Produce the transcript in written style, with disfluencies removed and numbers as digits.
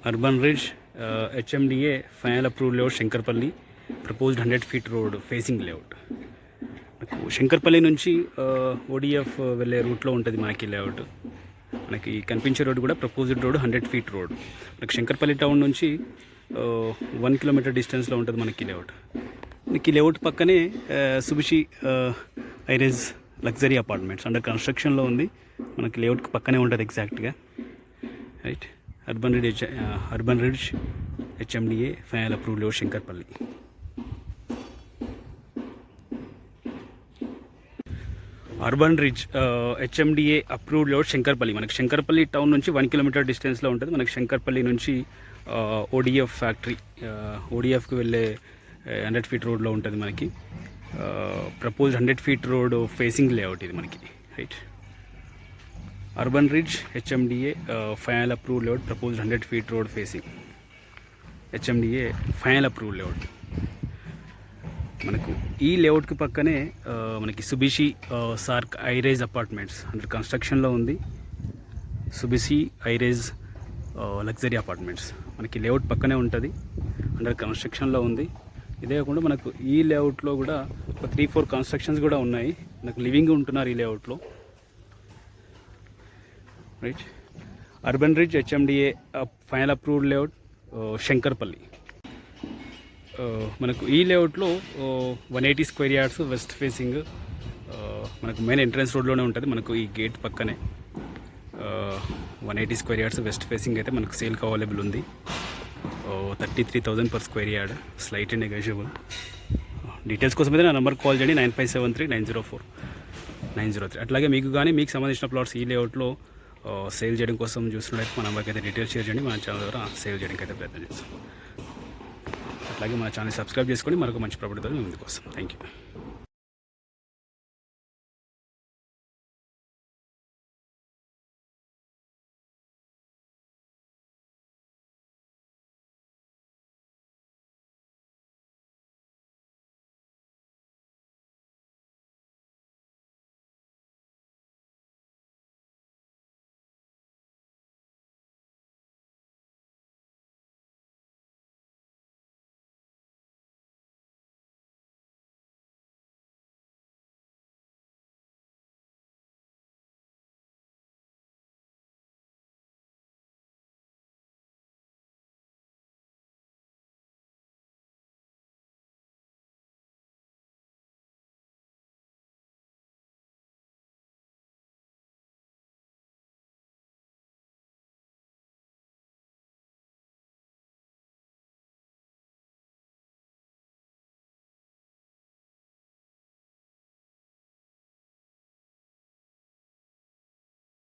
Urban ridge HMDA final approved layout Shankarpally proposed 100 feet road facing layout. Shankarpally నుంచి ODF వెళ్ళే రూట్లో ఉంటుంది మనకి లేఅవుట్. మనకి కనిపించే రోడ్ కూడా ప్రపోజ్డ్ రోడ్ 100 feet రోడ్. మనకి శంకర్పల్లి టౌన్ నుంచి 1 kilometer డిస్టెన్స్లో ఉంటుంది మనకి లేఅవుట్. మనకి లేఅవుట్ పక్కనే సుబిషి ఐరేజ్ లగ్జరీ అపార్ట్మెంట్స్ అండర్ కన్స్ట్రక్షన్లో ఉంది. మనకి లేఅవుట్కి పక్కనే ఉంటుంది ఎగ్జాక్ట్గా. Right, urban ridge HMDA final approved layout Shankarpally. Urban ridge HMDA approved layout Shankarpally. మనకి శంకర్పల్లి టౌన్ నుంచి 1 kilometer డిస్టెన్స్లో ఉంటుంది. మనకి శంకర్పల్లి నుంచి ఓడిఎఫ్ ఫ్యాక్టరీ, ఓడిఎఫ్కి వెళ్ళే 100 feet రోడ్లో ఉంటుంది మనకి. Propose 100 feet road facing layout ఇది మనకి. Right, urban ridge HMDA final approved layout propose 100 feet road facing HMDA final approved layout. మనకు ఈ లేఅవుట్కి పక్కనే మనకి సుబిషి సార్క్ ఐరేజ్ అపార్ట్మెంట్స్ అండర్ కన్స్ట్రక్షన్లో ఉంది. సుబిషి ఐరేజ్ లగ్జరీ అపార్ట్మెంట్స్ మనకి లేఅవుట్ పక్కనే ఉంటుంది, అండర్ కన్స్ట్రక్షన్లో ఉంది. ఇదే కాకుండా మనకు ఈ లేఅవుట్లో కూడా ఒక 3-4 కన్స్ట్రక్షన్స్ కూడా ఉన్నాయి. మనకు లివింగ్ ఉంటున్నారు ఈ లేఅవుట్లో. Right, urban ridge HMDA final approved layout Shankarpally. మనకు ఈ లేఅవుట్లో 180 square yards వెస్ట్ ఫేసింగ్ మనకు మెయిన్ ఎంట్రన్స్ రోడ్లోనే ఉంటుంది. మనకు ఈ గేట్ పక్కనే 180 square yards వెస్ట్ ఫేసింగ్ అయితే మనకు సేల్కి అవైలబుల్ ఉంది. 33,000 per square yard, slight and negotiable. Details కోసం అయితే నా నెంబర్ కాల్ చేయండి 9573-904-903. అట్లాగే మీకు కానీ మీకు సంబంధించిన ప్లాట్స్ ఈ లేఅవుట్లో సేల్ చేయడం కోసం చూస్తున్నట్లయితే మన నెంబర్కి అయితే డీటెయిల్స్ షేర్ చేయండి. మన ఛానల్ ద్వారా సేల్ చేయడానికి అయితే ప్రయత్నం చేస్తాం. అట్లాగే మన ఛానల్ సబ్స్క్రైబ్ చేసుకొని మరొక మంచి ప్రాపర్టీతో మీ ముందుకు వస్తాం. Thank you.